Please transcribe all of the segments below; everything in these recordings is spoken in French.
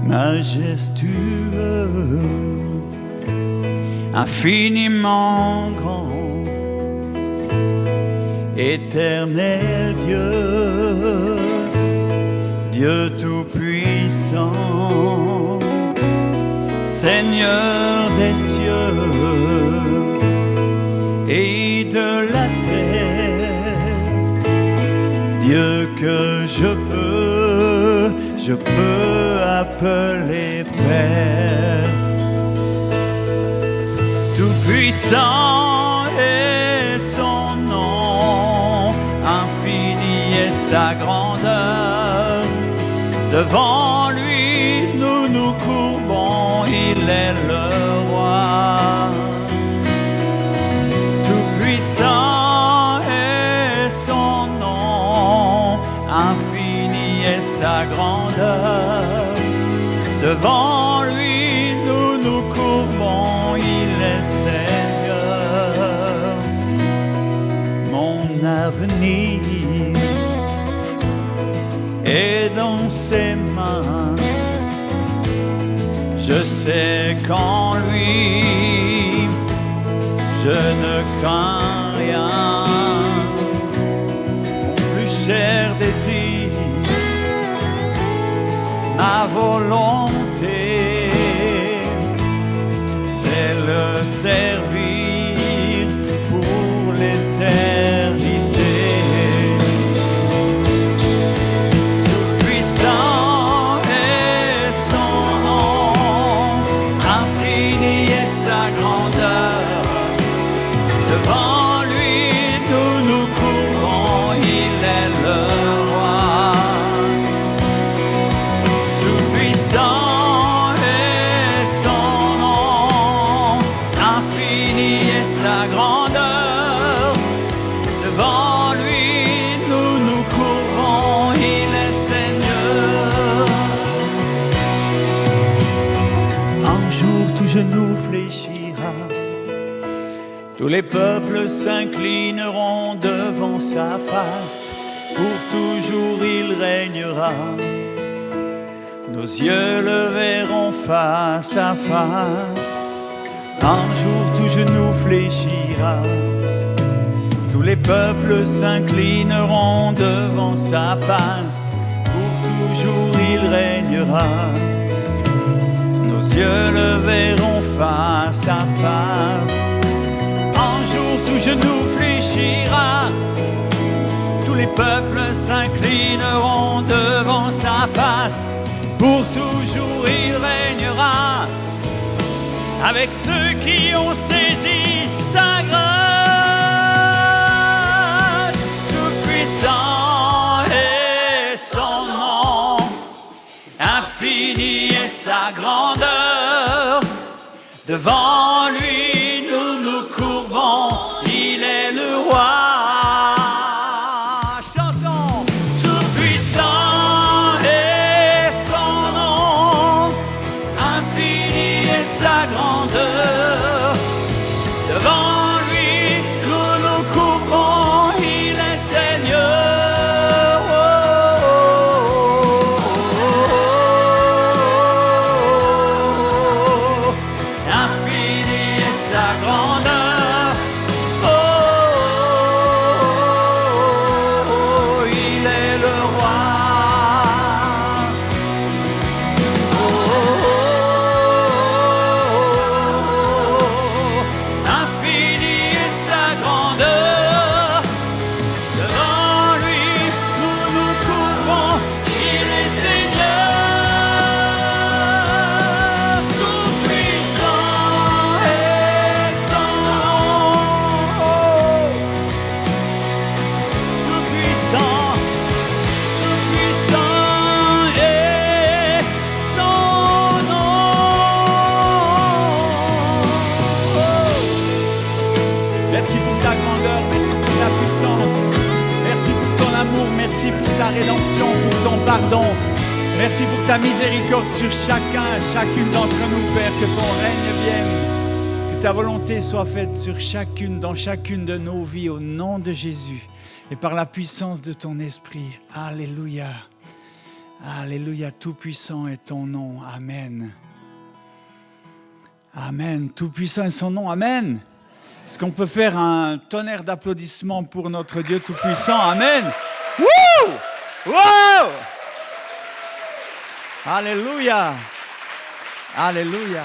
majestueux, infiniment grand, éternel Dieu, Dieu tout-puissant, Seigneur des cieux et de la terre, Dieu que je peux appeler Père. Tout-puissant est son nom, infini est sa grandeur. Devant lui, nous nous courbons, il est le roi. Tout-puissant est son nom, infini est sa grandeur. Devant lui, nous nous courbons, il est Seigneur. Mon avenir est dans ses mains. Je sais qu'en lui, je ne crains rien. Mon plus cher désir, ma volonté, c'est le servir pour l'éternité. Tout-puissant est son nom, infini est sa grandeur. Devant lui, nous nous courbons, il est le roi. Tout-puissant est son nom, infini est sa grandeur. Devant lui, nous nous courbons, il est Seigneur. Un jour, tout genou fléchira, tous les peuples s'inclineront devant sa face. Pour toujours, il régnera. Nos yeux le verront face à face. Un jour, tout genou fléchira. Tous les peuples s'inclineront devant sa face. Pour toujours, il régnera. Nos yeux le verront face à face. Un jour, tout genou fléchira. Tous les peuples s'inclineront devant sa face. Pour toujours il régnera avec ceux qui ont saisi sa grâce. Tout-puissant est son nom, infini est sa grandeur. Devant lui nous nous courbons, il est le roi. Devant lui, nous nous courbons, il est Seigneur. Oh, oh, oh, oh. Infini est sa grandeur. Oh, oh, oh, il est le roi. Oh, oh, oh. Merci pour ta grandeur, merci pour ta puissance, merci pour ton amour, merci pour ta rédemption, pour ton pardon. Merci pour ta miséricorde sur chacune d'entre nous, Père, que ton règne vienne, que ta volonté soit faite sur dans chacune de nos vies, au nom de Jésus, et par la puissance de ton esprit. Alléluia. Alléluia, tout-puissant est ton nom. Amen. Amen. Tout-puissant est son nom. Amen. Est-ce qu'on peut faire un tonnerre d'applaudissements pour notre Dieu tout-puissant? Amen. Wouh! Wow! Alléluia. Alléluia.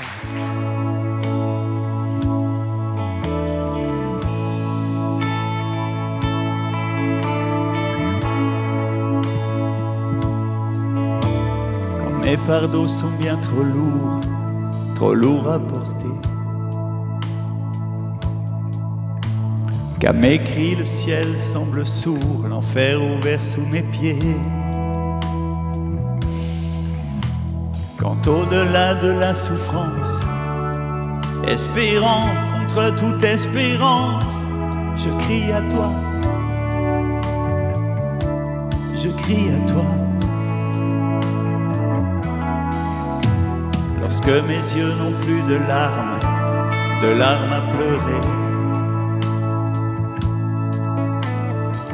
Quand mes fardeaux sont bien trop lourds à porter, qu'à mes cris le ciel semble sourd, l'enfer ouvert sous mes pieds. Quand au-delà de la souffrance, espérant contre toute espérance, je crie à toi, je crie à toi. Lorsque mes yeux n'ont plus de larmes à pleurer,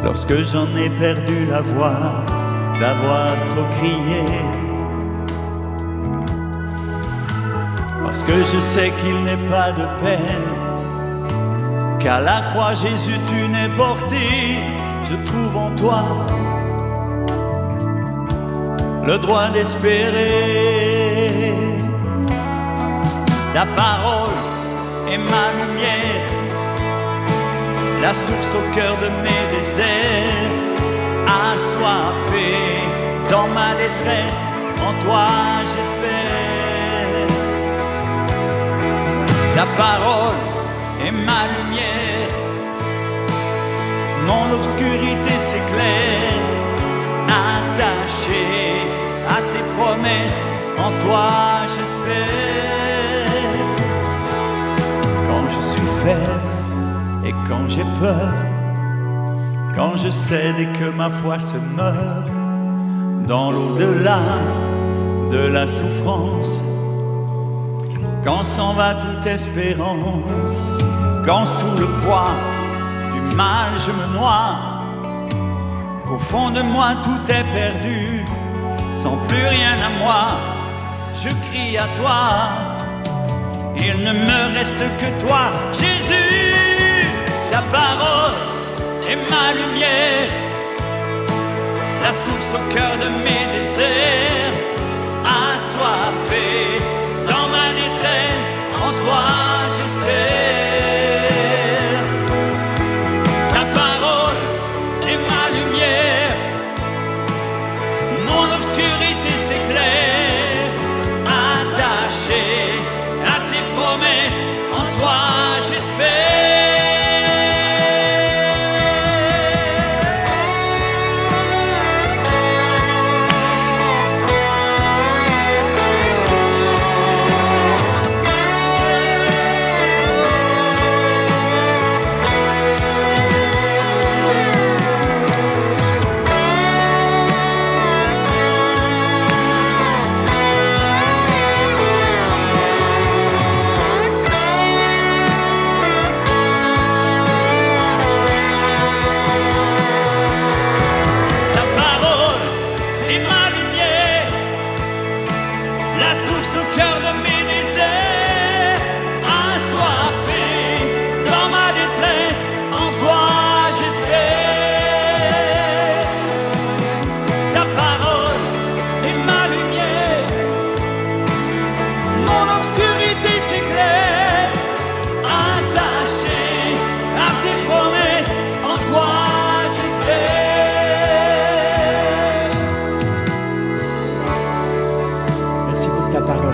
lorsque j'en ai perdu la voix d'avoir trop crié, parce que je sais qu'il n'est pas de peine qu'à la croix Jésus tu n'es porté, je trouve en toi le droit d'espérer. Ta parole est ma lumière, la source au cœur de mes déserts, assoiffé dans ma détresse, en toi j'espère. Ta parole est ma lumière, mon obscurité s'éclaire, attaché à tes promesses, en toi j'espère. Quand je suis faible et quand j'ai peur, quand je cède et que ma foi se meurt, dans l'au-delà de la souffrance, quand s'en va toute espérance, quand sous le poids du mal je me noie, qu'au fond de moi tout est perdu, sans plus rien à moi, je crie à toi, il ne me reste que toi, Jésus. Ta parole est ma lumière, la source au cœur de mes déserts, assoiffé dans ma détresse, en toi j'espère. Ta parole est ma lumière, mon obscurité s'éclaire, attaché à tes promesses, en toi j'espère.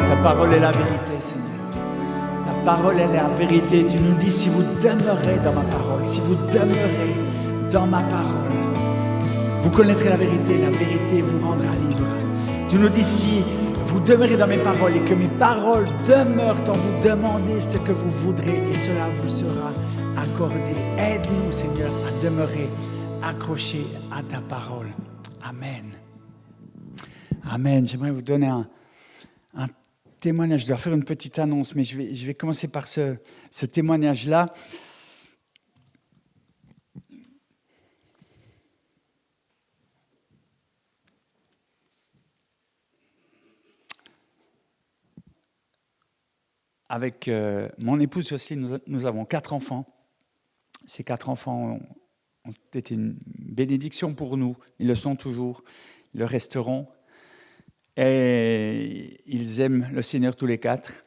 Ta parole est la vérité, Seigneur. Ta parole est la vérité. Tu nous dis, si vous demeurez dans ma parole, si vous demeurez dans ma parole, vous connaîtrez la vérité vous rendra libre. Tu nous dis, si vous demeurez dans mes paroles et que mes paroles demeurent en vous, demandez ce que vous voudrez et cela vous sera accordé. Aide-nous, Seigneur, à demeurer accrochés à ta parole. Amen. Amen. J'aimerais vous donner un témoignage. Je dois faire une petite annonce, mais je vais commencer par ce témoignage-là. avec mon épouse aussi, nous avons 4 enfants. Ces 4 enfants ont été une bénédiction pour nous. Ils le sont toujours, ils le resteront. Et ils aiment le Seigneur tous les 4.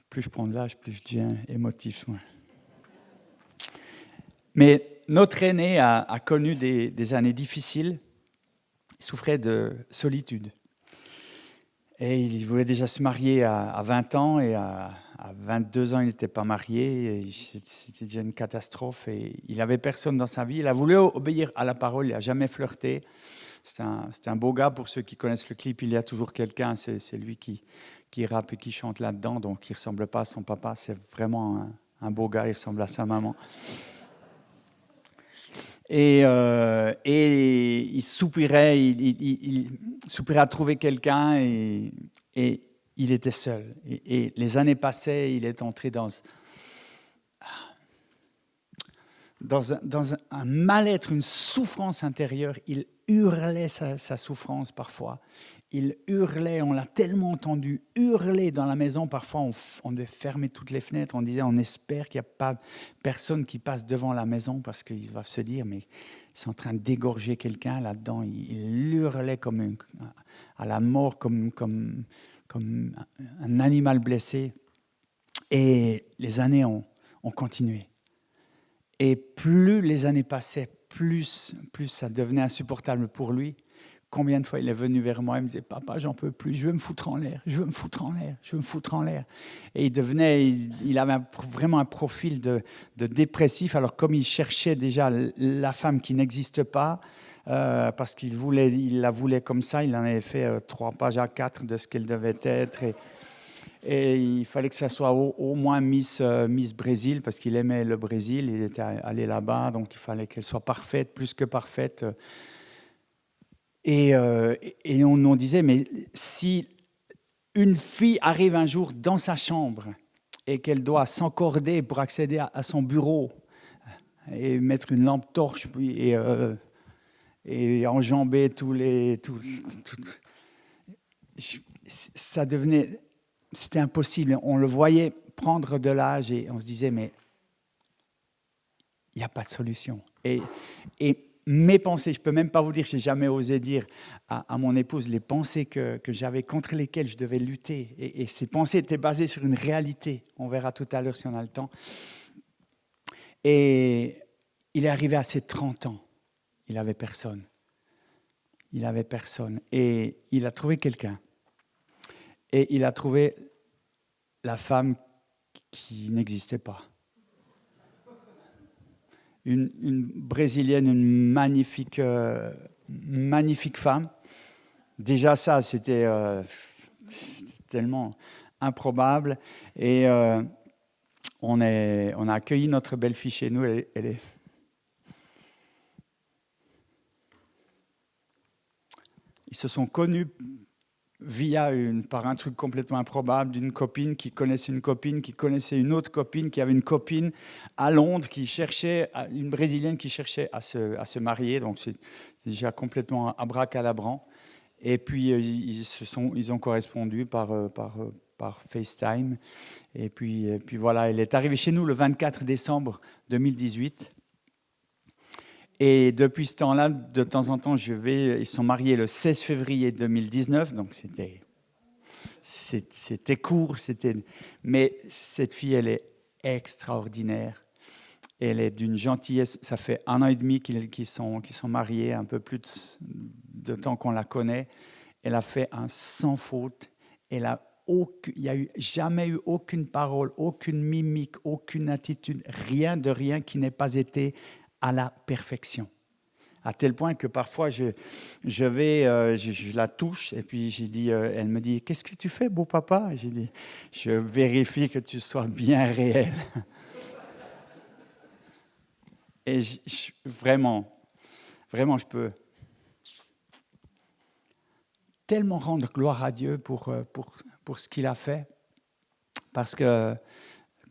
Plus je prends de l'âge, plus je deviens émotif. Ouais. Mais notre aîné a connu des années difficiles. Il souffrait de solitude. Et il voulait déjà se marier à 20 ans et à 22 ans, il n'était pas marié. Et c'était déjà une catastrophe. Et il n'avait personne dans sa vie. Il a voulu obéir à la parole, il n'a jamais flirté. C'est un beau gars, pour ceux qui connaissent le clip, il y a toujours quelqu'un, c'est lui qui rappe et qui chante là-dedans, donc il ne ressemble pas à son papa, c'est vraiment un beau gars, il ressemble à sa maman. Et il soupirait, il soupirait à trouver quelqu'un et il était seul. Et les années passaient, il est entré dans un mal-être, une souffrance intérieure. Il hurlait sa souffrance parfois. Il hurlait, on l'a tellement entendu hurler dans la maison. Parfois, on devait fermer toutes les fenêtres. On disait, on espère qu'il n'y a pas personne qui passe devant la maison parce qu'ils doivent se dire, mais ils sont en train d'égorger quelqu'un là-dedans. Il hurlait à la mort, comme un animal blessé. Et les années ont continué. Et plus les années passaient, plus ça devenait insupportable pour lui. Combien de fois il est venu vers moi, il me disait « Papa, j'en peux plus, je veux me foutre en l'air, je veux me foutre en l'air, je veux me foutre en l'air ». Et il avait vraiment un profil de dépressif. Alors comme il cherchait déjà la femme qui n'existe pas, parce il la voulait comme ça, il en avait fait 3 pages à 4 de ce qu'elle devait être. Et il fallait que ça soit au moins Miss Brésil, parce qu'il aimait le Brésil, il était allé là-bas, donc il fallait qu'elle soit parfaite, plus que parfaite. Et on disait, mais si une fille arrive un jour dans sa chambre et qu'elle doit s'encorder pour accéder à son bureau et mettre une lampe torche et enjamber ça devenait... C'était impossible. On le voyait prendre de l'âge et on se disait, mais il n'y a pas de solution. Et mes pensées, je ne peux même pas vous dire, je n'ai jamais osé dire à mon épouse les pensées que j'avais, contre lesquelles je devais lutter. Et ces pensées étaient basées sur une réalité. On verra tout à l'heure si on a le temps. Et il est arrivé à ses 30 ans. Il n'avait personne. Il n'avait personne. Et il a trouvé quelqu'un. Et il a trouvé la femme qui n'existait pas. Une Brésilienne, une magnifique femme. Déjà ça, c'était tellement improbable. Et on a accueilli notre belle-fille chez nous. Ils se sont connus par un truc complètement improbable, d'une copine qui connaissait une copine, qui connaissait une autre copine, qui avait une copine à Londres, une Brésilienne qui cherchait à se marier. Donc c'est déjà complètement abracadabrant. Et puis ils ont correspondu par FaceTime. Et puis voilà, elle est arrivée chez nous le 24 décembre 2018. Et depuis ce temps-là, de temps en temps, ils sont mariés le 16 février 2019, donc c'était court, mais cette fille, elle est extraordinaire. Elle est d'une gentillesse. Ça fait 1 an et demi qu'ils sont mariés, un peu plus de temps qu'on la connaît. Elle a fait un sans faute. Il n'y a jamais eu aucune parole, aucune mimique, aucune attitude, rien qui n'ait pas été à la perfection. À tel point que parfois, je la touche et puis elle me dit « Qu'est-ce que tu fais, beau papa ?» J'ai dit « Je vérifie que tu sois bien réel. » Et vraiment, je peux tellement rendre gloire à Dieu pour ce qu'il a fait. Parce que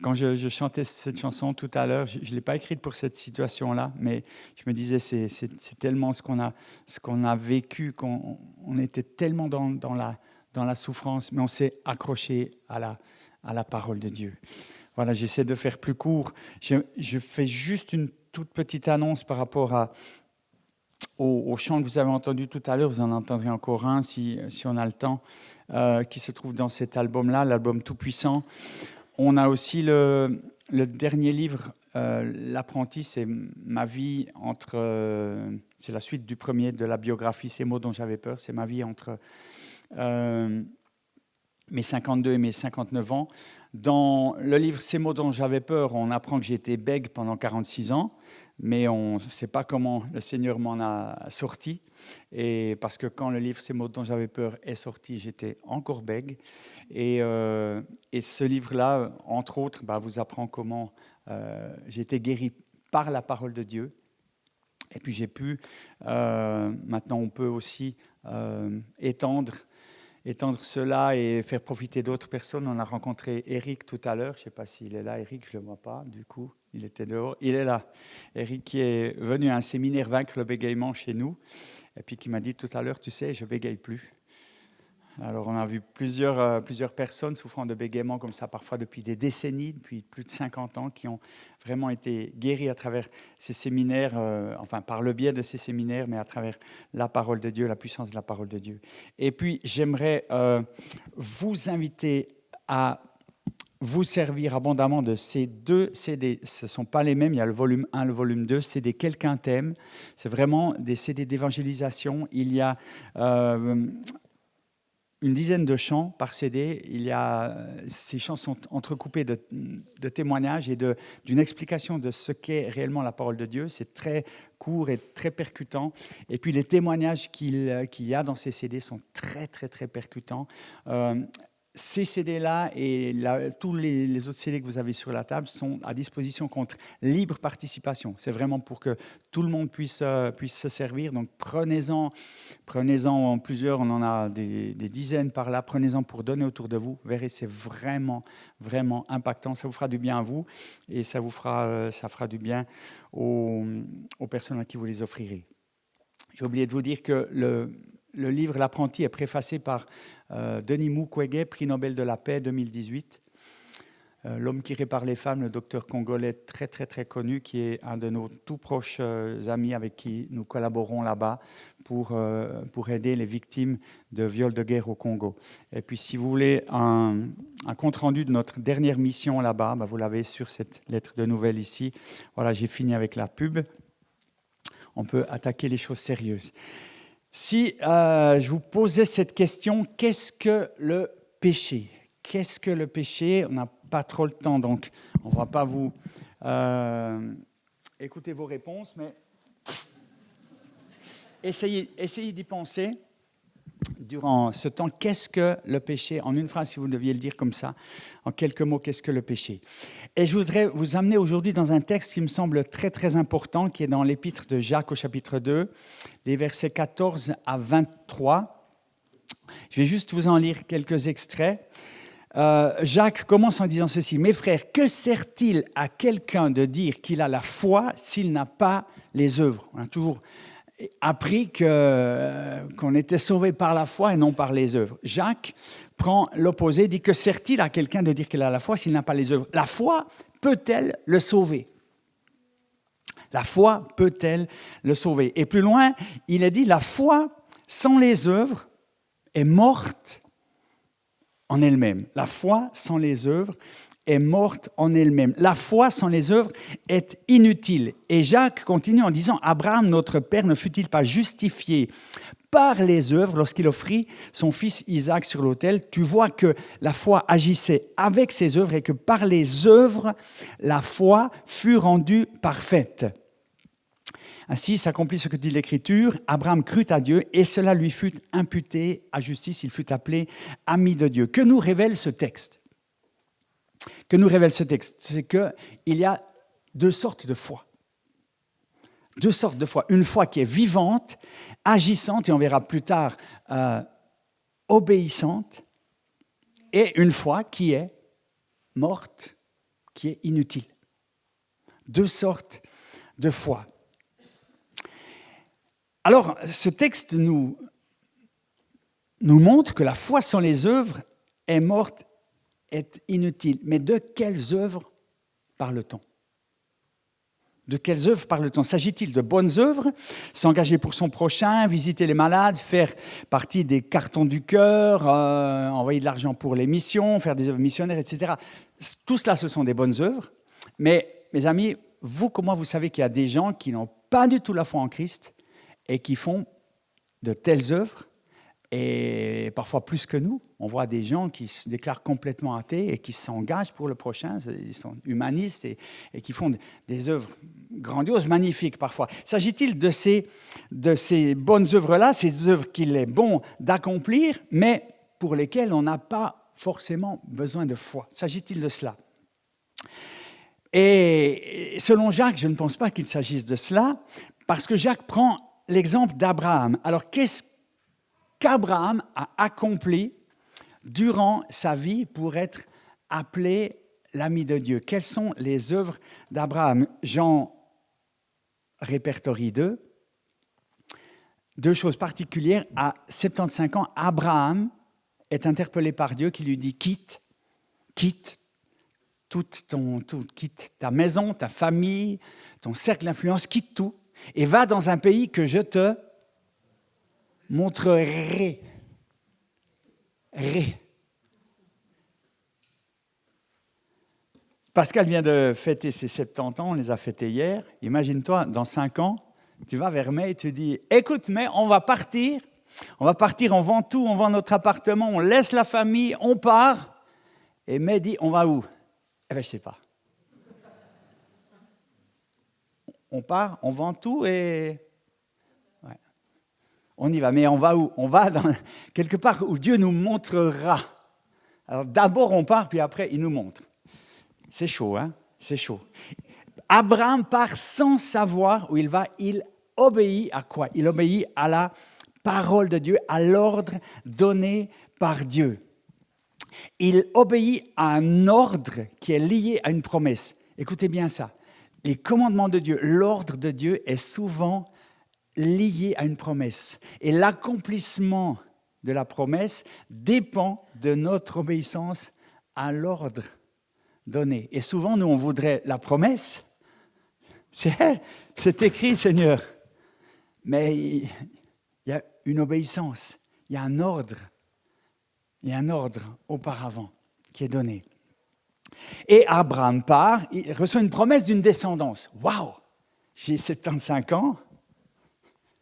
Quand je chantais cette chanson tout à l'heure, je ne l'ai pas écrite pour cette situation-là, mais je me disais, c'est tellement ce qu'on a vécu, qu'on était tellement dans la souffrance, mais on s'est accroché à la parole de Dieu. Voilà, j'essaie de faire plus court. Je fais juste une toute petite annonce par rapport au chant que vous avez entendu tout à l'heure. Vous en entendrez encore un si on a le temps, qui se trouve dans cet album-là, l'album Tout-Puissant. On a aussi le dernier livre, L'apprenti, c'est ma vie c'est la suite du premier de la biographie, Ces mots dont j'avais peur. C'est ma vie entre mes 52 et mes 59 ans. Dans le livre Ces mots dont j'avais peur, on apprend que j'ai été bègue pendant 46 ans, mais on ne sait pas comment le Seigneur m'en a sorti. Et parce que quand le livre Ces mots dont j'avais peur est sorti, j'étais encore bègue. Et ce livre-là, entre autres, vous apprend comment j'ai été guéri par la parole de Dieu. Et puis j'ai pu, maintenant on peut aussi étendre cela et faire profiter d'autres personnes. On a rencontré Eric tout à l'heure. Je ne sais pas s'il est là, Eric, je ne le vois pas. Du coup, il était dehors. Il est là. Eric qui est venu à un séminaire Vaincre le bégaiement chez nous. Et puis qui m'a dit tout à l'heure, tu sais, je ne bégaye plus. Alors on a vu plusieurs personnes souffrant de bégaiement comme ça, parfois depuis des décennies, depuis plus de 50 ans, qui ont vraiment été guéries à travers ces séminaires, par le biais de ces séminaires, mais à travers la parole de Dieu, la puissance de la parole de Dieu. Et puis j'aimerais vous inviter à vous servir abondamment de ces 2 CD. Ce ne sont pas les mêmes, il y a le volume 1, le volume 2, c'est des Quelqu'un t'aime. C'est vraiment des CD d'évangélisation. Il y a une dizaine de chants par CD. Ces chants sont entrecoupés de témoignages et d'une explication de ce qu'est réellement la parole de Dieu. C'est très court et très percutant. Et puis les témoignages qu'il y a dans ces CD sont très, très, très percutants. Ces CD-là et tous les autres CD que vous avez sur la table sont à disposition contre libre participation. C'est vraiment pour que tout le monde puisse se servir. Donc prenez-en plusieurs, on en a des dizaines par là. Prenez-en pour donner autour de vous. Vous verrez, c'est vraiment, vraiment impactant. Ça vous fera du bien à vous et ça fera du bien aux personnes à qui vous les offrirez. J'ai oublié de vous dire que le livre L'apprenti est préfacé par Denis Mukwege, prix Nobel de la paix 2018. L'homme qui répare les femmes, le docteur congolais très très très connu, qui est un de nos tout proches amis avec qui nous collaborons là-bas pour aider les victimes de viols de guerre au Congo. Et puis si vous voulez un compte-rendu de notre dernière mission là-bas, vous l'avez sur cette lettre de nouvelles ici. Voilà, j'ai fini avec la pub. On peut attaquer les choses sérieuses. Si je vous posais cette question, qu'est-ce que le péché ? Qu'est-ce que le péché ? On n'a pas trop le temps, donc on ne va pas vous écouter vos réponses, mais essayez d'y penser durant ce temps. Qu'est-ce que le péché ? En une phrase, si vous deviez le dire comme ça, en quelques mots, qu'est-ce que le péché ? Et je voudrais vous amener aujourd'hui dans un texte qui me semble très, très important, qui est dans l'épître de Jacques au chapitre 2, les versets 14 à 23. Je vais juste vous en lire quelques extraits. Jacques commence en disant ceci. « Mes frères, que sert-il à quelqu'un de dire qu'il a la foi s'il n'a pas les œuvres ?» On a toujours appris qu'on était sauvé par la foi et non par les œuvres. Jacques prend l'opposé, dit que sert-il à quelqu'un de dire qu'il a la foi s'il n'a pas les œuvres ? La foi peut-elle le sauver ? La foi peut-elle le sauver ? Et plus loin, il est dit, la foi sans les œuvres est morte en elle-même. La foi sans les œuvres est morte en elle-même. La foi sans les œuvres est inutile. Et Jacques continue en disant, Abraham, notre père, ne fut-il pas justifié par les œuvres lorsqu'il offrit son fils Isaac sur l'autel ? Tu vois que la foi agissait avec ses œuvres et que par les œuvres, la foi fut rendue parfaite. Ainsi s'accomplit ce que dit l'Écriture. Abraham crut à Dieu et cela lui fut imputé à justice. Il fut appelé ami de Dieu. Que nous révèle ce texte ? C'est qu'il y a 2 sortes de foi. 2 sortes de foi. Une foi qui est vivante, agissante, et on verra plus tard, obéissante, et une foi qui est morte, qui est inutile. Deux sortes de foi. Alors, ce texte nous montre que la foi sans les œuvres est morte, est inutile. Mais de quelles œuvres parle-t-on ? De quelles œuvres parle-t-on ? S'agit-il de bonnes œuvres, s'engager pour son prochain, visiter les malades, faire partie des cartons du cœur, envoyer de l'argent pour les missions, faire des œuvres missionnaires, etc. Tout cela, ce sont des bonnes œuvres. Mais, mes amis, comment vous savez qu'il y a des gens qui n'ont pas du tout la foi en Christ et qui font de telles œuvres, et parfois plus que nous? On voit des gens qui se déclarent complètement athées et qui s'engagent pour le prochain, ils sont humanistes et qui font des œuvres grandioses, magnifiques parfois. S'agit-il de ces bonnes œuvres-là, ces œuvres qu'il est bon d'accomplir, mais pour lesquelles on n'a pas forcément besoin de foi? S'agit-il de cela? Et selon Jacques, je ne pense pas qu'il s'agisse de cela, parce que Jacques prend l'exemple d'Abraham. Alors, qu'est-ce qu'Abraham a accompli durant sa vie pour être appelé l'ami de Dieu? Quelles sont les œuvres d'Abraham? J'en répertorie deux choses particulières. À 75 ans, Abraham est interpellé par Dieu qui lui dit « quitte quitte ta maison, ta famille, ton cercle d'influence, quitte tout et va dans un pays que je te montrerai. » Pascal vient de fêter ses 70 ans, on les a fêtés hier. Imagine-toi, dans 5 ans, tu vas vers May et tu dis « Écoute, May, on va partir, on vend tout, on vend notre appartement, on laisse la famille, on part. » Et May dit « On va où ?» Eh bien, je ne sais pas. On part, on vend tout et... Ouais. On y va, mais on va où? On va dans quelque part où Dieu nous montrera. Alors d'abord on part, puis après il nous montre. C'est chaud, hein? C'est chaud. Abraham part sans savoir où il va. Il obéit à quoi? Il obéit à la parole de Dieu, à l'ordre donné par Dieu. Il obéit à un ordre qui est lié à une promesse. Écoutez bien ça. Les commandements de Dieu, l'ordre de Dieu est souvent lié à une promesse. Et l'accomplissement de la promesse dépend de notre obéissance à l'ordre donné. Et souvent, nous, on voudrait la promesse. C'est écrit, Seigneur. Mais il y a une obéissance, il y a un ordre. Il y a un ordre auparavant qui est donné. Et Abraham part, il reçoit une promesse d'une descendance. Waouh! J'ai 75 ans,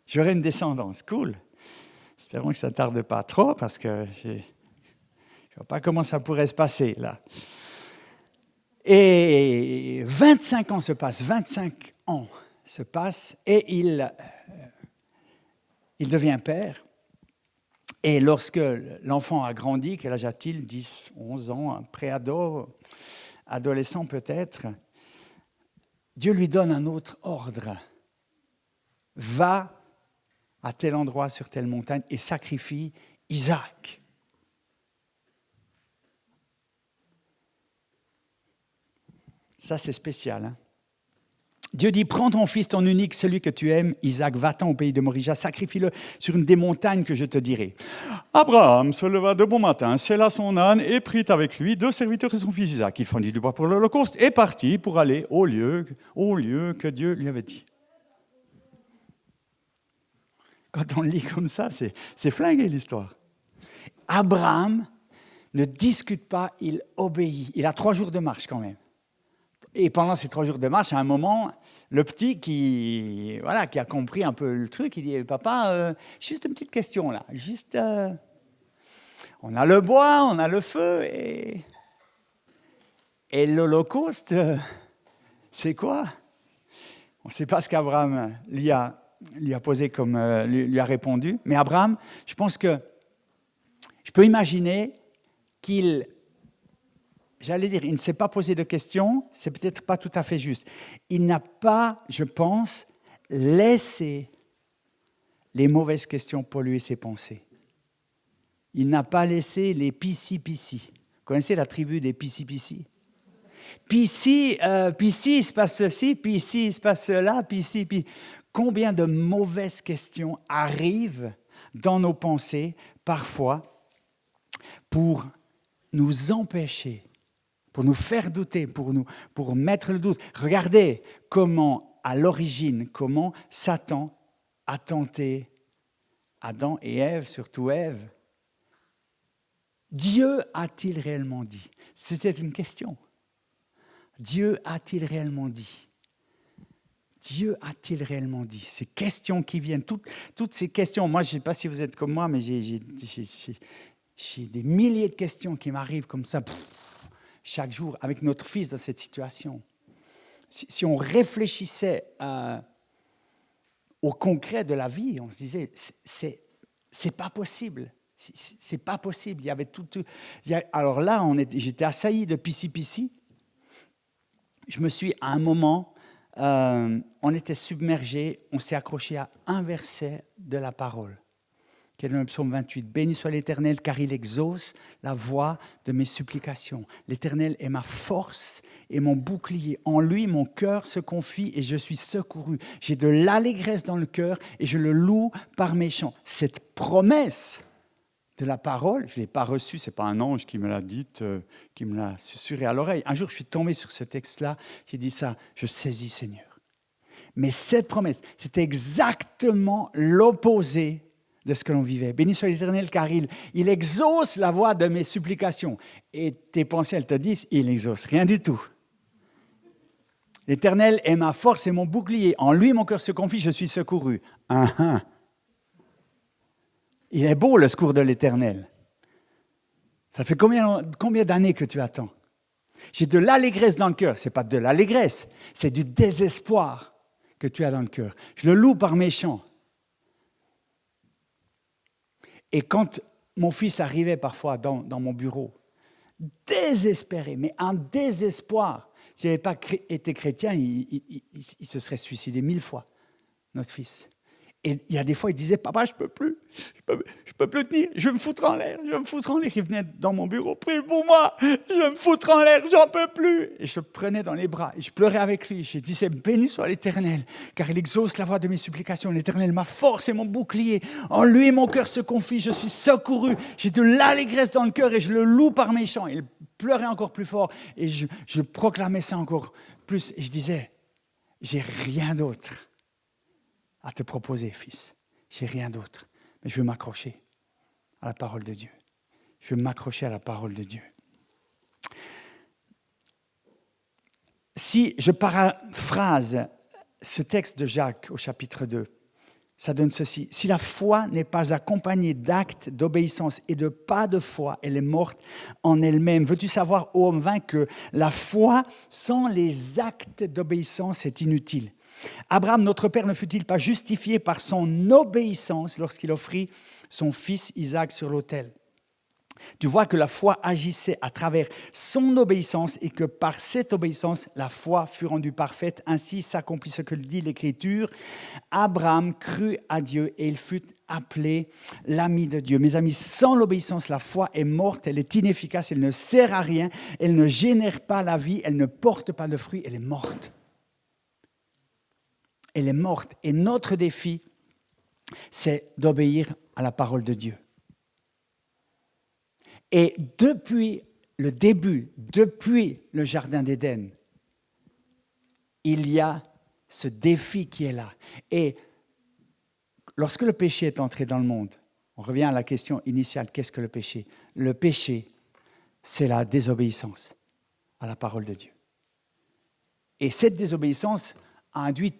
j'aurai une descendance. Cool. Espérons que ça ne tarde pas trop parce que je ne vois pas comment ça pourrait se passer là. Et 25 ans se passent, 25 ans se passent et il devient père. Et lorsque l'enfant a grandi, quel âge a-t-il? 10, 11 ans, pré-ado, adolescent peut-être. Dieu lui donne un autre ordre. Va à tel endroit sur telle montagne et sacrifie Isaac. Ça, c'est spécial, hein? Dieu dit, prends ton fils, ton unique, celui que tu aimes, Isaac, va-t'en au pays de Morija, sacrifie-le sur une des montagnes que je te dirai. Abraham se leva de bon matin, sella son âne et prit avec lui 2 serviteurs et son fils Isaac. Il fendit du bois pour l'Holocauste et partit pour aller au lieu que Dieu lui avait dit. Quand on lit comme ça, c'est flingué l'histoire. Abraham ne discute pas, il obéit. Il a 3 jours de marche quand même. Et pendant ces 3 jours de marche, à un moment, le petit qui a compris un peu le truc, il dit « Papa, juste une petite question là. Juste, on a le bois, on a le feu et l'Holocauste, c'est quoi ?» On ne sait pas ce qu'Abraham lui a posé comme lui a répondu. Mais Abraham, je pense que je peux imaginer qu'il... J'allais dire, il ne s'est pas posé de questions, c'est peut-être pas tout à fait juste. Il n'a pas, je pense, laissé les mauvaises questions polluer ses pensées. Il n'a pas laissé les pissi-pissi. Vous connaissez la tribu des pissi-pissi? Puis ici, il se passe ceci, puis ici, il se passe cela, puis ici, puis... Combien de mauvaises questions arrivent dans nos pensées, parfois, pour nous empêcher, pour nous faire douter, pour mettre le doute. Regardez comment, à l'origine, comment Satan a tenté Adam et Ève, surtout Ève. Dieu a-t-il réellement dit? C'était une question. Dieu a-t-il réellement dit? Dieu a-t-il réellement dit? Ces questions qui viennent, toutes ces questions, moi je ne sais pas si vous êtes comme moi, mais j'ai des milliers de questions qui m'arrivent comme ça, chaque jour, avec notre fils dans cette situation. Si on réfléchissait au concret de la vie, on se disait, c'est pas possible. C'est pas possible. Il y avait alors là, j'étais assailli de pissi. Je me suis, à un moment, on était submergé, on s'est accroché à un verset de la parole, qui est dans le psaume 28. « Béni soit l'Éternel, car il exauce la voix de mes supplications. L'Éternel est ma force et mon bouclier. En lui, mon cœur se confie et je suis secouru. J'ai de l'allégresse dans le cœur et je le loue par mes chants. » Cette promesse de la parole, je ne l'ai pas reçue, ce n'est pas un ange qui me l'a dite, qui me l'a susurré à l'oreille. Un jour, je suis tombé sur ce texte-là, j'ai dit ça, je saisis Seigneur. Mais cette promesse, c'était exactement l'opposé de ce que l'on vivait. Béni soit l'Éternel, car il exauce la voix de mes supplications. Et tes pensées, elles te disent, il n'exauce rien du tout. L'Éternel est ma force et mon bouclier. En lui, mon cœur se confie, je suis secouru. Il est beau le secours de l'Éternel. Ça fait combien d'années que tu attends? J'ai de l'allégresse dans le cœur. Ce n'est pas de l'allégresse, c'est du désespoir que tu as dans le cœur. Je le loue par mes chants. Et quand mon fils arrivait parfois dans mon bureau, désespéré, mais un désespoir. S'il n'avait pas été chrétien, il se serait suicidé 1000 fois, notre fils. Et il y a des fois, il disait, papa, je peux plus tenir, je vais me foutre en l'air. Il venait dans mon bureau, prie pour moi, je vais me foutre en l'air, j'en peux plus. Et je le prenais dans les bras et je pleurais avec lui. Je disais, béni soit l'Éternel, car il exauce la voix de mes supplications. L'Éternel, ma force et mon bouclier. En lui, mon cœur se confie, je suis secouru. J'ai de l'allégresse dans le cœur et je le loue par mes chants. Il pleurait encore plus fort et je proclamais ça encore plus. Et je disais, j'ai rien d'autre à te proposer, fils. J'ai rien d'autre. Mais je veux m'accrocher à la parole de Dieu. Je veux m'accrocher à la parole de Dieu. Si je paraphrase ce texte de Jacques au chapitre 2, ça donne ceci. Si la foi n'est pas accompagnée d'actes d'obéissance et de pas de foi, elle est morte en elle-même. Veux-tu savoir, ô homme vain, que la foi sans les actes d'obéissance est inutile? Abraham, notre père, ne fut-il pas justifié par son obéissance lorsqu'il offrit son fils Isaac sur l'autel? Tu vois que la foi agissait à travers son obéissance et que par cette obéissance, la foi fut rendue parfaite. Ainsi s'accomplit ce que dit l'Écriture. Abraham crut à Dieu et il fut appelé l'ami de Dieu. Mes amis, sans l'obéissance, la foi est morte, elle est inefficace, elle ne sert à rien, elle ne génère pas la vie, elle ne porte pas de fruits, elle est morte. Elle est morte. Et notre défi, c'est d'obéir à la parole de Dieu. Et depuis le début, depuis le Jardin d'Éden, il y a ce défi qui est là. Et lorsque le péché est entré dans le monde, on revient à la question initiale, qu'est-ce que le péché? Le péché, c'est la désobéissance à la parole de Dieu. Et cette désobéissance a induit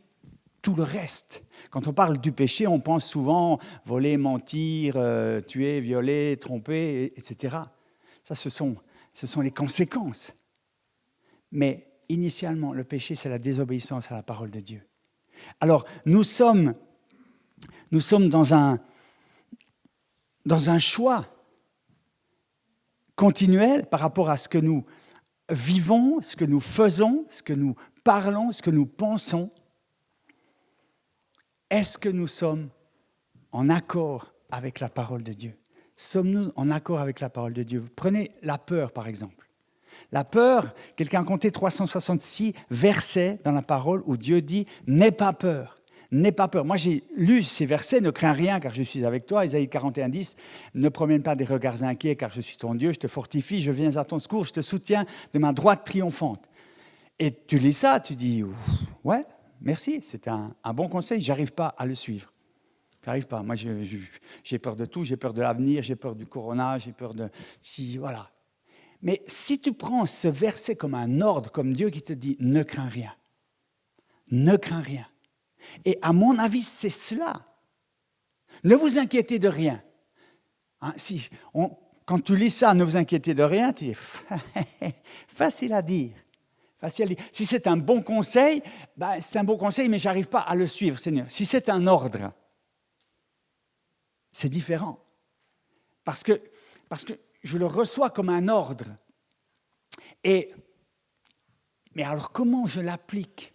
tout le reste. Quand on parle du péché, on pense souvent voler, mentir, tuer, violer, tromper, etc. Ça, ce sont les conséquences. Mais initialement, le péché, c'est la désobéissance à la parole de Dieu. Alors, nous sommes dans un choix continuel par rapport à ce que nous vivons, ce que nous faisons, ce que nous parlons, ce que nous pensons. Est-ce que nous sommes en accord avec la parole de Dieu? Sommes-nous en accord avec la parole de Dieu? Prenez la peur, par exemple. La peur, quelqu'un a compté 366 versets dans la parole où Dieu dit « n'aie pas peur ». N'aie pas peur. Moi, j'ai lu ces versets, ne crains rien car je suis avec toi. Isaïe 41, 10, ne promène pas des regards inquiets car je suis ton Dieu, je te fortifie, je viens à ton secours, je te soutiens de ma droite triomphante. Et tu lis ça, tu dis, ouais, merci, c'est un bon conseil, j'arrive pas à le suivre. J'arrive pas. Moi, j'ai peur de tout, j'ai peur de l'avenir, j'ai peur du corona, j'ai peur de... Voilà. Mais si tu prends ce verset comme un ordre, comme Dieu qui te dit, ne crains rien, ne crains rien. Et à mon avis, c'est cela. Ne vous inquiétez de rien. Hein, quand tu lis ça, ne vous inquiétez de rien, tu dis, facile à dire. Facile à dire. Si c'est un bon conseil, c'est un bon conseil, mais je n'arrive pas à le suivre, Seigneur. Si c'est un ordre, c'est différent. Parce que je le reçois comme un ordre. Mais alors, comment je l'applique ?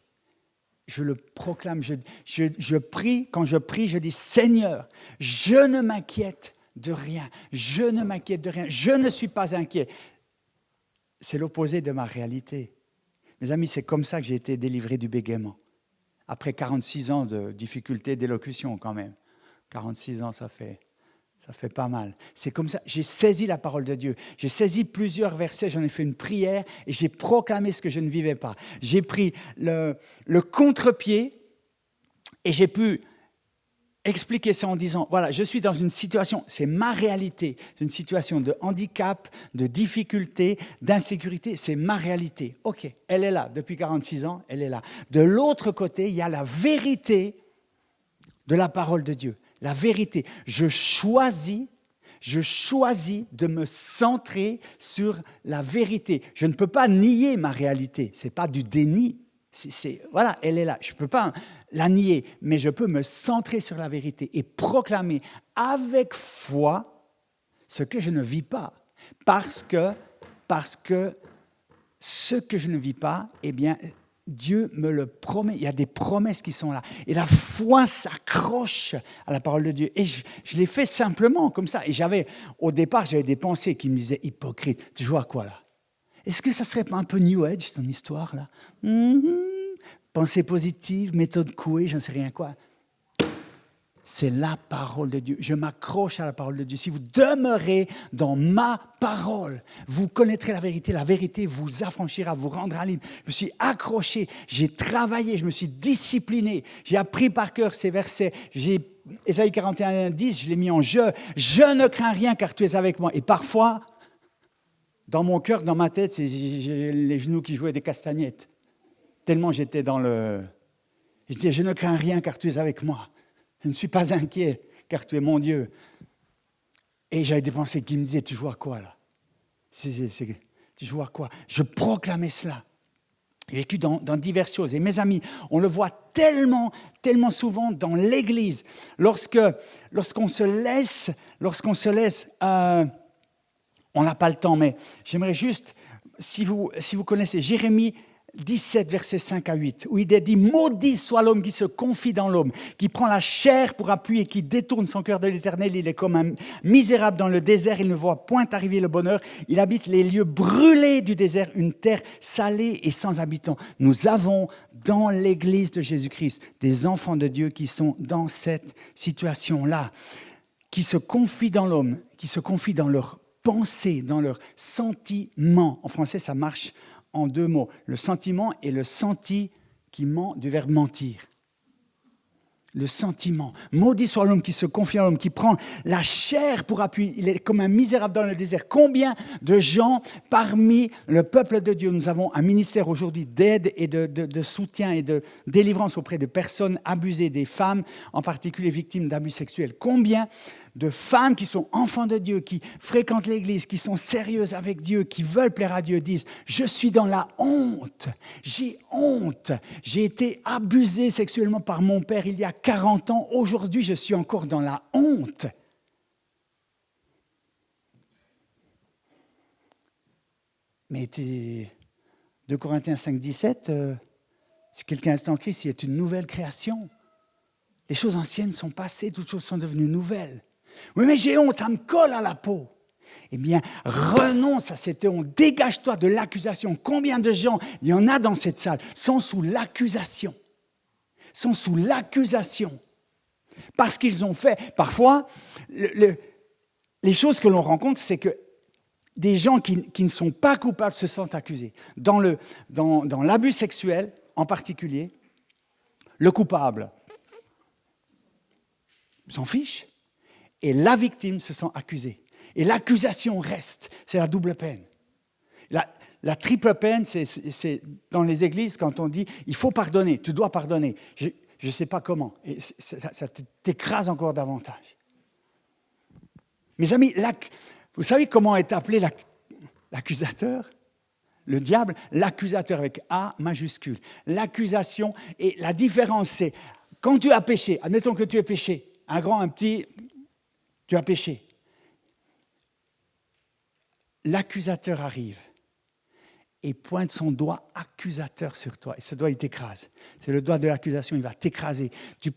Je le proclame, je prie, quand je prie, je dis « Seigneur, je ne m'inquiète de rien, je ne m'inquiète de rien, je ne suis pas inquiet. » C'est l'opposé de ma réalité. Mes amis, c'est comme ça que j'ai été délivré du bégaiement. Après 46 ans de difficultés d'élocution quand même. 46 ans, ça fait pas mal. C'est comme ça, j'ai saisi la parole de Dieu. J'ai saisi plusieurs versets, j'en ai fait une prière et j'ai proclamé ce que je ne vivais pas. J'ai pris le contre-pied et j'ai pu expliquer ça en disant, voilà, je suis dans une situation, c'est ma réalité, c'est une situation de handicap, de difficulté, d'insécurité, c'est ma réalité. Ok, elle est là, depuis 46 ans, elle est là. De l'autre côté, il y a la vérité de la parole de Dieu. La vérité, je choisis de me centrer sur la vérité. Je ne peux pas nier ma réalité, ce n'est pas du déni. Voilà, elle est là, je ne peux pas la nier, mais je peux me centrer sur la vérité et proclamer avec foi ce que je ne vis pas. Parce que ce que je ne vis pas, eh bien, Dieu me le promet, il y a des promesses qui sont là. Et la foi s'accroche à la parole de Dieu. Et je l'ai fait simplement comme ça. Et au départ, j'avais des pensées qui me disaient, hypocrite, tu joues à quoi là ? Est-ce que ça serait pas un peu New Age, ton histoire là ? Pensée positive, méthode Coué, j'en sais rien quoi. C'est la parole de Dieu. Je m'accroche à la parole de Dieu. Si vous demeurez dans ma parole, vous connaîtrez la vérité vous affranchira, vous rendra libre. Je me suis accroché, j'ai travaillé, je me suis discipliné, j'ai appris par cœur ces versets. Ésaïe 41, 10, je l'ai mis en jeu. Je ne crains rien car tu es avec moi. Et parfois, dans mon cœur, dans ma tête, j'ai les genoux qui jouaient des castagnettes. Tellement j'étais dans le... Je disais, je ne crains rien car tu es avec moi. Je ne suis pas inquiet, car tu es mon Dieu. Et j'avais des pensées qui me disaient, tu joues à quoi là ? Tu joues à quoi ? Je proclamais cela. J'ai vécu dans diverses choses. Et mes amis, on le voit tellement souvent dans l'Église. Lorsqu'on se laisse, on n'a pas le temps, mais j'aimerais juste, si vous connaissez Jérémie 17, versets 5 à 8, où il est dit « Maudit soit l'homme qui se confie dans l'homme, qui prend la chair pour appui et qui détourne son cœur de l'Éternel. Il est comme un misérable dans le désert, il ne voit point arriver le bonheur. Il habite les lieux brûlés du désert, une terre salée et sans habitants. » Nous avons dans l'Église de Jésus-Christ des enfants de Dieu qui sont dans cette situation-là, qui se confient dans l'homme, qui se confient dans leurs pensées, dans leurs sentiments. En français, ça marche en deux mots, le sentiment et le sentiment du verbe mentir. Le sentiment. Maudit soit l'homme qui se confie en l'homme, qui prend la chair pour appui. Il est comme un misérable dans le désert. Combien de gens parmi le peuple de Dieu, nous avons un ministère aujourd'hui d'aide et de soutien et de délivrance auprès de personnes abusées, des femmes en particulier victimes d'abus sexuels. Combien de femmes qui sont enfants de Dieu, qui fréquentent l'Église, qui sont sérieuses avec Dieu, qui veulent plaire à Dieu, disent « Je suis dans la honte, j'ai honte, j'ai été abusée sexuellement par mon père il y a 40 ans, aujourd'hui je suis encore dans la honte. » Mais 2 Corinthiens 5, 17, si quelqu'un est en Christ, il est une nouvelle création. Les choses anciennes sont passées, toutes choses sont devenues nouvelles. Oui, mais j'ai honte, ça me colle à la peau. eh bien, renonce à cette honte. Dégage-toi de l'accusation. Combien de gens, il y en a dans cette salle, sont sous l'accusation. Sont sous l'accusation. Parce qu'ils ont fait, parfois, les choses que l'on rencontre, c'est que des gens qui ne sont pas coupables se sentent accusés. Dans l'abus sexuel, en particulier, le coupable s'en fiche et la victime se sent accusée. Et l'accusation reste, c'est la double peine. La triple peine, c'est dans les églises quand on dit « il faut pardonner, tu dois pardonner ». Je ne sais pas comment, et ça t'écrase encore davantage. Mes amis, vous savez comment est appelé l'accusateur ? Le diable, l'accusateur avec A majuscule. L'accusation, et la différence c'est, quand tu as péché, admettons que tu aies péché, un grand, un petit, tu as péché. L'accusateur arrive et pointe son doigt accusateur sur toi. Et ce doigt, il t'écrase. C'est le doigt de l'accusation, il va t'écraser. Tu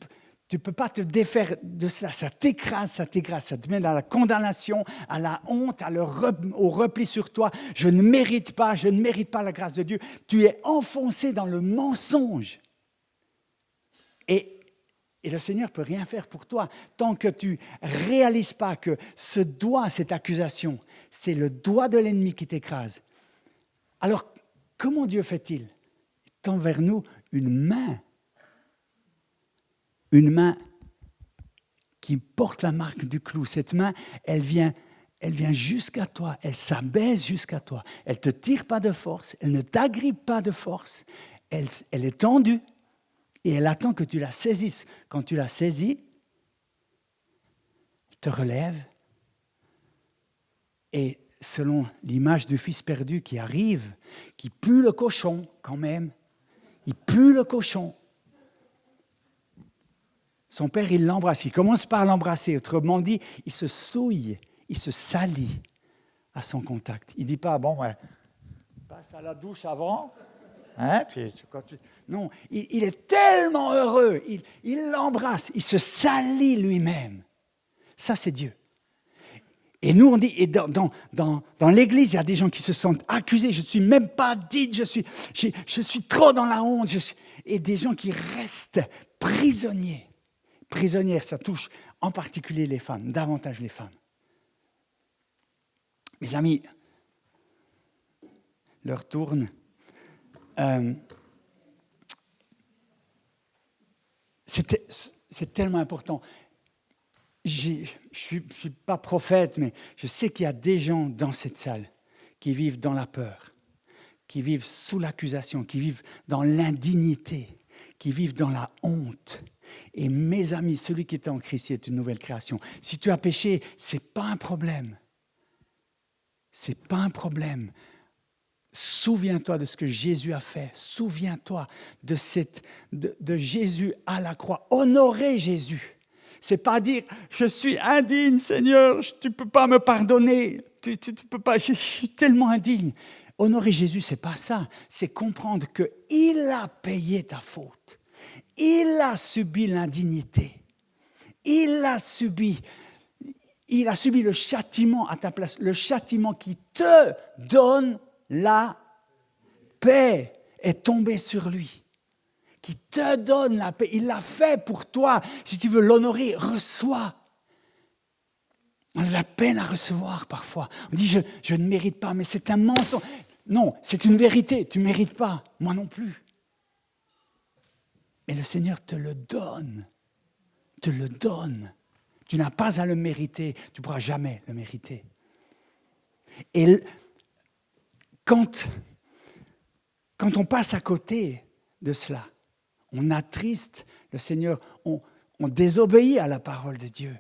ne peux pas te défaire de cela. Ça t'écrase, ça te met dans la condamnation, à la honte, au repli sur toi. Je ne mérite pas la grâce de Dieu. Tu es enfoncé dans le mensonge. Et le Seigneur ne peut rien faire pour toi tant que tu ne réalises pas que ce doigt, cette accusation, c'est le doigt de l'ennemi qui t'écrase. Alors, comment Dieu fait-il ? Il tend vers nous une main qui porte la marque du clou. Cette main, elle vient jusqu'à toi, elle s'abaisse jusqu'à toi. Elle ne te tire pas de force, elle ne t'agrippe pas de force, elle est tendue et elle attend que tu la saisisses. Quand tu la saisis, elle te relève et selon l'image du fils perdu qui arrive, qui pue le cochon quand même, il pue le cochon. Son père, il l'embrasse, il commence par l'embrasser, autrement dit, il se souille, il se salit à son contact. Il ne dit pas, bon, ouais, passe à la douche avant, hein, puis quand tu... Non, il est tellement heureux, il l'embrasse, il se salit lui-même. Ça, c'est Dieu. Et nous, on dit, et dans l'Église, il y a des gens qui se sentent accusés. Je ne suis même pas digne, je suis trop dans la honte. Et des gens qui restent prisonniers. Prisonnières, ça touche en particulier les femmes, davantage les femmes. Mes amis, l'heure tourne. C'est tellement important. Je ne suis pas prophète, mais je sais qu'il y a des gens dans cette salle qui vivent dans la peur, qui vivent sous l'accusation, qui vivent dans l'indignité, qui vivent dans la honte. Et mes amis, celui qui est en Christ est une nouvelle création. Si tu as péché, ce n'est pas un problème. Ce n'est pas un problème. Souviens-toi de ce que Jésus a fait. Souviens-toi de Jésus à la croix. Honorer Jésus. C'est pas dire « je suis indigne, Seigneur, tu ne peux pas me pardonner, tu peux pas, je suis tellement indigne ». Honorer Jésus, ce n'est pas ça. C'est comprendre qu'il a payé ta faute. Il a subi l'indignité. Il a subi le châtiment à ta place, le châtiment qui te donne la paix est tombé sur lui. Qui te donne la paix. Il l'a fait pour toi. Si tu veux l'honorer, reçois. On a la peine à recevoir parfois. On dit, je ne mérite pas, mais c'est un mensonge. Non, c'est une vérité. Tu ne mérites pas. Moi non plus. Mais le Seigneur te le donne. Te le donne. Tu n'as pas à le mériter. Tu ne pourras jamais le mériter. Et quand on passe à côté de cela, on attriste le Seigneur, on désobéit à la parole de Dieu.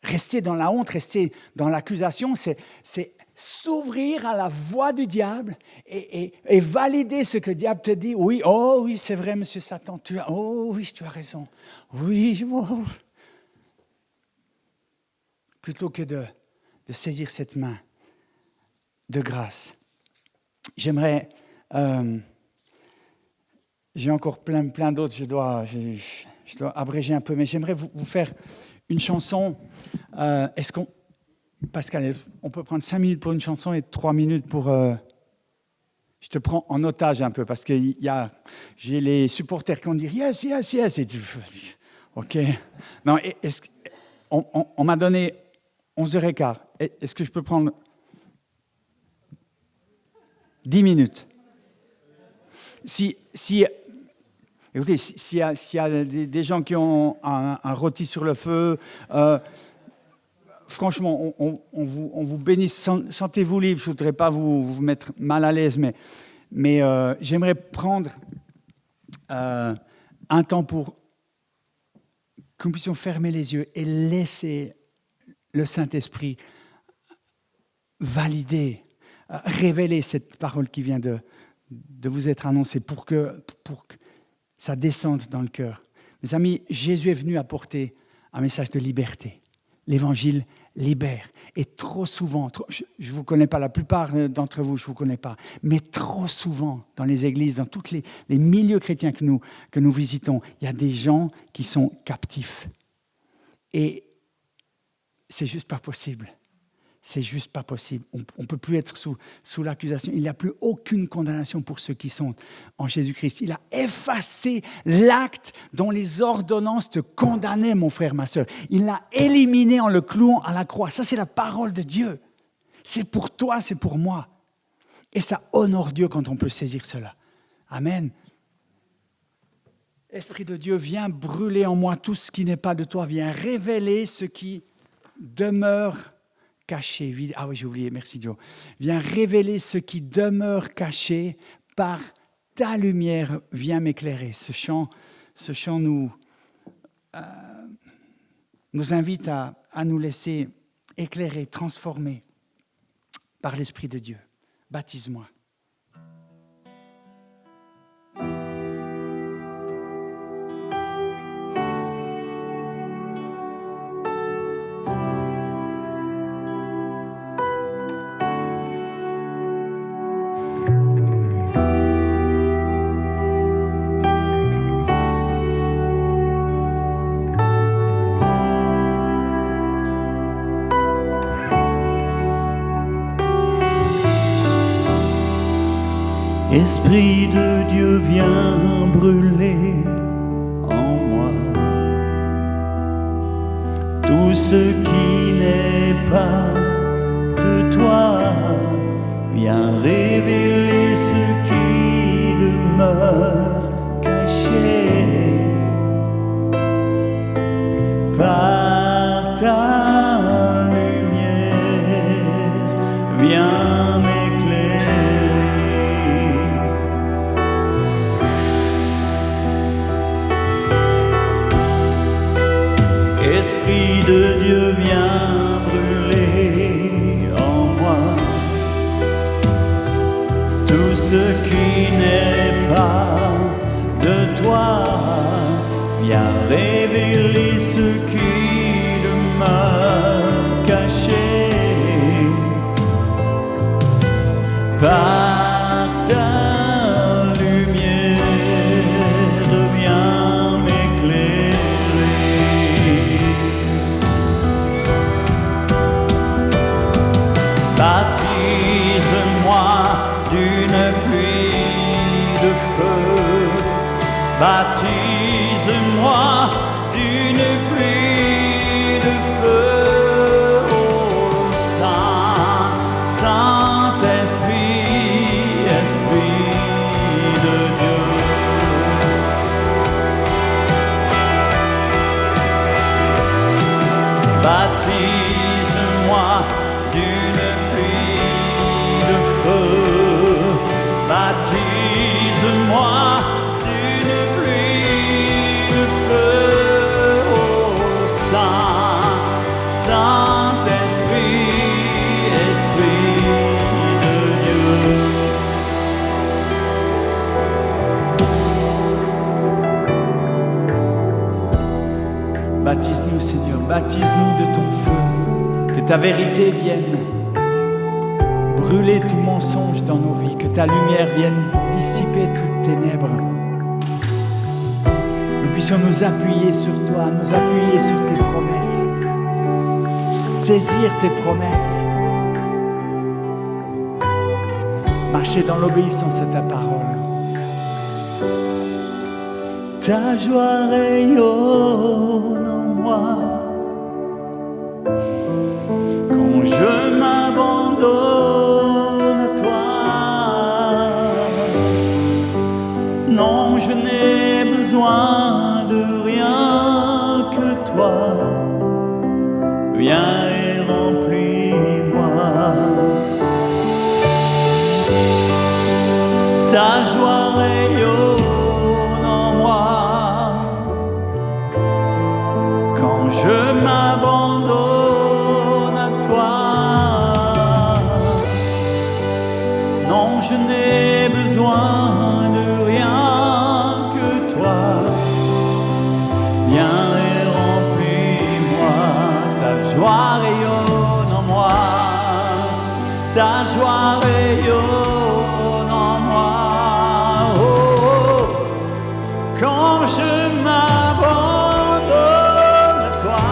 Rester dans la honte, rester dans l'accusation, c'est s'ouvrir à la voix du diable et valider ce que le diable te dit. Oui, oh oui, c'est vrai, monsieur Satan, tu as raison. Oui, oh. Plutôt que de saisir cette main de grâce. J'aimerais... j'ai encore plein d'autres, je dois abréger un peu, mais j'aimerais vous faire une chanson. Est-ce qu'on Pascal, on peut prendre 5 minutes pour une chanson et 3 minutes pour... Je te prends en otage un peu parce que j'ai les supporters qui vont dire yes, yes, yes. Et OK. Non, on m'a donné 11h15. Est-ce que je peux prendre 10 minutes? Écoutez, s'il y a des gens qui ont un rôti sur le feu, franchement, on vous bénit, sentez-vous libre. Je ne voudrais pas vous mettre mal à l'aise, mais j'aimerais prendre un temps pour que nous puissions fermer les yeux et laisser le Saint-Esprit valider, révéler cette parole qui vient de vous être annoncée pour que ça descende dans le cœur. Mes amis, Jésus est venu apporter un message de liberté. L'évangile libère. Et trop souvent, je ne vous connais pas, la plupart d'entre vous, je ne vous connais pas, mais trop souvent dans les églises, dans tous les milieux chrétiens que nous visitons, il y a des gens qui sont captifs. Et c'est juste pas possible. C'est juste pas possible. On ne peut plus être sous l'accusation. Il n'y a plus aucune condamnation pour ceux qui sont en Jésus-Christ. Il a effacé l'acte dont les ordonnances te condamnaient, mon frère, ma sœur. Il l'a éliminé en le clouant à la croix. Ça, c'est la parole de Dieu. C'est pour toi, c'est pour moi. Et ça honore Dieu quand on peut saisir cela. Amen. Esprit de Dieu, viens brûler en moi tout ce qui n'est pas de toi. Viens révéler ce qui demeure caché. Ah oui, j'ai oublié, merci Joe. Viens révéler ce qui demeure caché par ta lumière. Viens m'éclairer. Ce chant nous invite à nous laisser éclairer, transformer par l'Esprit de Dieu. Baptise-moi. Esprit de Dieu, viens brûler en moi tout ce qui n'est pas de toi. Viens révéler ce qui demeure caché par ta lumière. Viens m'éclairer. Esprit de Dieu, viens brûler en moi tout ce qui n'est pas de toi. Viens révéler ce qui demeure caché par ta lumière. Viens m'éclairer. Baptise-moi d'une pluie de feu. Baptise-moi d'une pluie de feu. Oh Saint-Esprit, Esprit de Dieu. Baptise-moi d'une pluie de feu. Baptise-moi d'une pluie de feu. Oh Saint-Esprit, Esprit de Dieu. Baptise-nous, Seigneur, baptise-nous de ton feu, que ta vérité vienne brûler tout mensonge dans nos vies, que ta lumière vienne dissiper toutes ténèbres. Nous puissions nous appuyer sur toi, nous appuyer sur tes promesses. saisir tes promesses, marcher dans l'obéissance à ta parole. Ta joie rayonne en moi quand je m'abandonne à toi. Non, je n'ai besoin de rien que toi. Viens et remplis-moi. Ta joie rayonne en moi quand je m'abandonne à toi. Non, je n'ai besoin de rien que toi. Viens et remplis-moi. Ta joie rayonne en moi. Ta joie rayonne en moi. Oh, oh. Quand je m'abandonne à toi,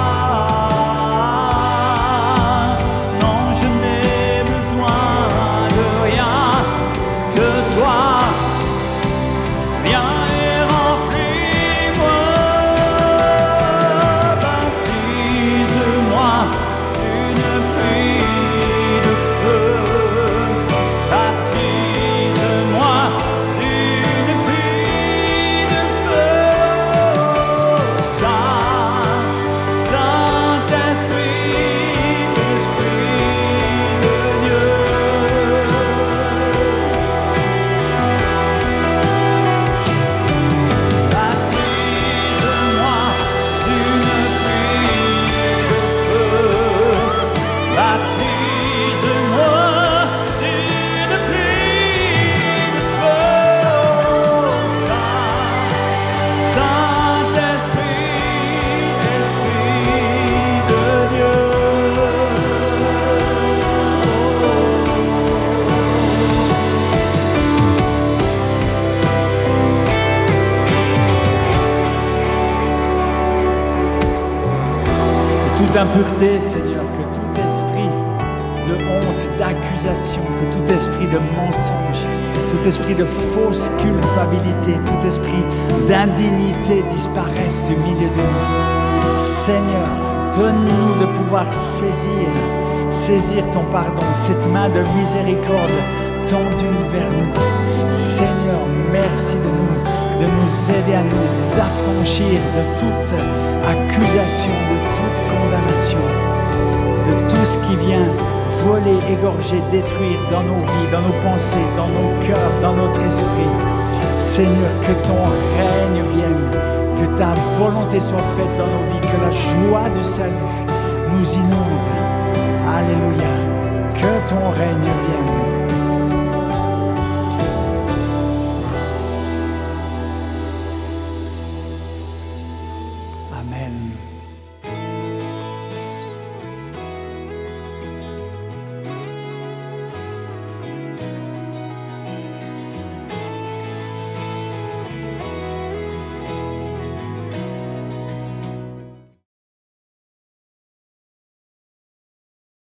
non, je n'ai besoin de rien que toi. Viens et remplis-moi. Baptise-moi d'une pluie de feu. Baptise-moi d'une pluie de feu. Saint-Esprit, Esprit de Dieu. Baptise-moi d'une pluie de feu. Baptise-moi d'une pluie de feu. Saint-Esprit, Esprit de Dieu. Toute impureté, Seigneur, que tout esprit de honte, d'accusation, que tout esprit de mensonge, tout esprit de fausse culpabilité, tout esprit d'indignité disparaisse du milieu de nous. Seigneur, donne-nous de pouvoir saisir ton pardon, cette main de miséricorde tendue vers nous. Seigneur, merci de nous aider à nous affranchir de toute accusation, de toute condamnation, de tout ce qui vient voler, égorger, détruire dans nos vies, dans nos pensées, dans nos cœurs, dans notre esprit. Seigneur, que ton règne vienne, que ta volonté soit faite dans nos vies, que la joie du salut nous inonde. Alléluia, que ton règne vienne.